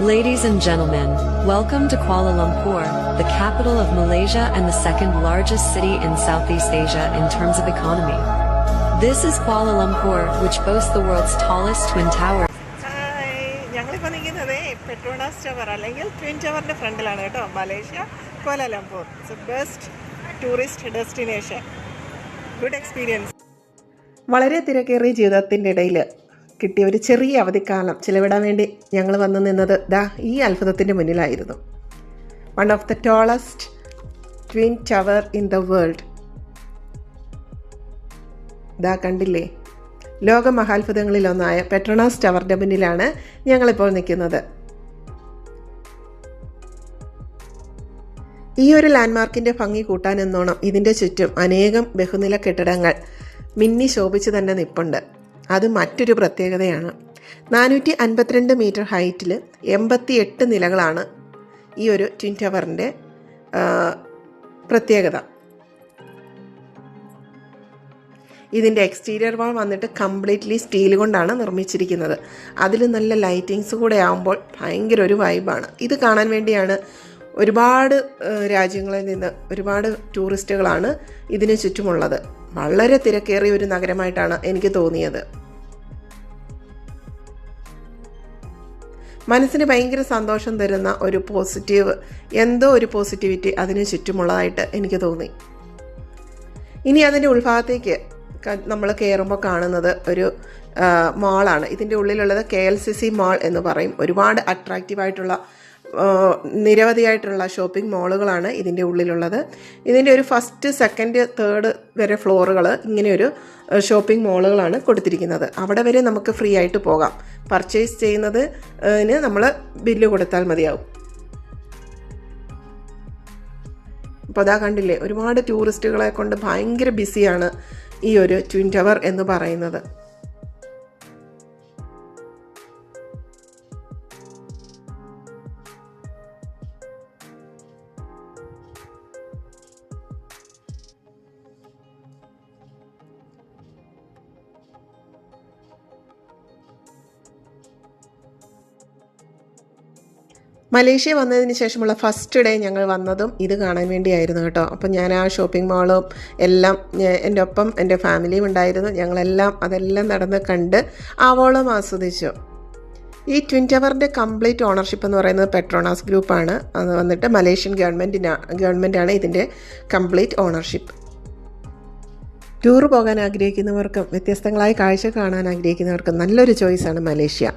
Ladies and gentlemen, welcome to Kuala Lumpur, the capital of Malaysia and the second largest city in Southeast Asia in terms of economy. This is Kuala Lumpur, which boasts the world's tallest twin tower. ഞങ്ങളിപ്പോൾ നിൽക്കുന്നത് Petronas tower അല്ലെങ്കിൽ twin ടവറിൻ്റെ ഫ്രണ്ടിലാണ് കേട്ടോ. Malaysia Kuala Lumpur. It's A best tourist destination. Good experience. വളരെ തിരക്കേറിയ ജീവിതത്തിൻ്റെ ഇടയിൽ കിട്ടിയ ഒരു ചെറിയ അവധിക്കാലം ചിലവിടാൻ വേണ്ടി ഞങ്ങൾ വന്നു നിന്നത് ഈ അത്ഭുതത്തിൻ്റെ മുന്നിലായിരുന്നു. One of the tallest twin tower in the world. കണ്ടില്ലേ, ലോക മഹാത്ഭുതങ്ങളിലൊന്നായ പെട്രോണാസ് ടവറിൻ്റെ മുന്നിലാണ് ഞങ്ങളിപ്പോൾ നിൽക്കുന്നത്. ഈ ഒരു ലാൻഡ്മാർക്കിൻ്റെ ഭംഗി കൂട്ടാനെന്നോണം ഇതിൻ്റെ ചുറ്റും അനേകം ബഹുനില കെട്ടിടങ്ങൾ മിന്നി ശോഭിച്ച് തന്നെ നിൽപ്പുണ്ട്. അത് മറ്റൊരു പ്രത്യേകതയാണ്. 452 മീറ്റർ ഹൈറ്റിൽ 88 നിലകളാണ് ഈ ഒരു ട്വിൻ ടവറിൻ്റെ പ്രത്യേകത. ഇതിൻ്റെ എക്സ്റ്റീരിയർ വാൾ വന്നിട്ട് കംപ്ലീറ്റ്ലി സ്റ്റീൽ കൊണ്ടാണ് നിർമ്മിച്ചിരിക്കുന്നത്. അതിൽ നല്ല ലൈറ്റിങ്സ് കൂടെ ആകുമ്പോൾ ഭയങ്കര ഒരു വൈബാണ്. ഇത് കാണാൻ വേണ്ടിയാണ് ഒരുപാട് രാജ്യങ്ങളിൽ നിന്ന് ഒരുപാട് ടൂറിസ്റ്റുകളാണ് ഇതിന് ചുറ്റുമുള്ളത്. വളരെ തിരക്കേറിയ ഒരു നഗരമായിട്ടാണ് എനിക്ക് തോന്നിയത്. മനസ്സിന് ഭയങ്കര സന്തോഷം തരുന്ന ഒരു ഒരു പോസിറ്റിവിറ്റി അതിന് ചുറ്റുമുള്ളതായിട്ട് എനിക്ക് തോന്നി. ഇനി അതിൻ്റെ ഉൾഭാഗത്തേക്ക് നമ്മൾ കയറുമ്പോൾ കാണുന്നത് ഒരു മാളാണ്. ഇതിൻ്റെ ഉള്ളിലുള്ളത് KLCC മാൾ എന്ന് പറയും. ഒരുപാട് അട്രാക്റ്റീവായിട്ടുള്ള നിരവധിയായിട്ടുള്ള ഷോപ്പിംഗ് മാളുകളാണ് ഇതിൻ്റെ ഉള്ളിലുള്ളത്. ഇതിൻ്റെ ഒരു ഫസ്റ്റ്, സെക്കൻഡ്, തേർഡ് വരെ ഫ്ലോറുകൾ ഇങ്ങനെയൊരു ഷോപ്പിംഗ് മാളുകളാണ് കൊടുത്തിരിക്കുന്നത്. അവിടെ വരെ നമുക്ക് ഫ്രീ ആയിട്ട് പോകാം. പർച്ചേസ് ചെയ്യുന്നതിന് നമ്മൾ ബില്ല് കൊടുത്താൽ മതിയാവും. അപ്പോൾ കണ്ടില്ലേ, ഒരുപാട് ടൂറിസ്റ്റുകളെ കൊണ്ട് ഭയങ്കര ബിസിയാണ് ഈ ഒരു ട്വിൻ ടവർ എന്ന് പറയുന്നത്. മലേഷ്യ വന്നതിന് ശേഷമുള്ള ഫസ്റ്റ് ഡേ ഞങ്ങൾ വന്നതും ഇത് കാണാൻ വേണ്ടിയായിരുന്നു കേട്ടോ. അപ്പം ഞാൻ ആ ഷോപ്പിംഗ് മാളും എല്ലാം എൻ്റെ ഒപ്പം എൻ്റെ ഫാമിലിയും ഉണ്ടായിരുന്നു. ഞങ്ങളെല്ലാം അതെല്ലാം നടന്ന് കണ്ട് ആവോളം ആസ്വദിച്ചു. ഈ ട്വിൻ ടവറിൻ്റെ കംപ്ലീറ്റ് ഓണർഷിപ്പ് എന്ന് പറയുന്നത് പെട്രോണാസ് ഗ്രൂപ്പാണ്. അത് വന്നിട്ട് മലേഷ്യൻ ഗവൺമെൻറ്റാണ് ഇതിൻ്റെ കംപ്ലീറ്റ് ഓണർഷിപ്പ്. ടൂർ പോകാൻ ആഗ്രഹിക്കുന്നവർക്കും വ്യത്യസ്തങ്ങളായ കാഴ്ച കാണാൻ ആഗ്രഹിക്കുന്നവർക്കും നല്ലൊരു ചോയ്സാണ് മലേഷ്യ.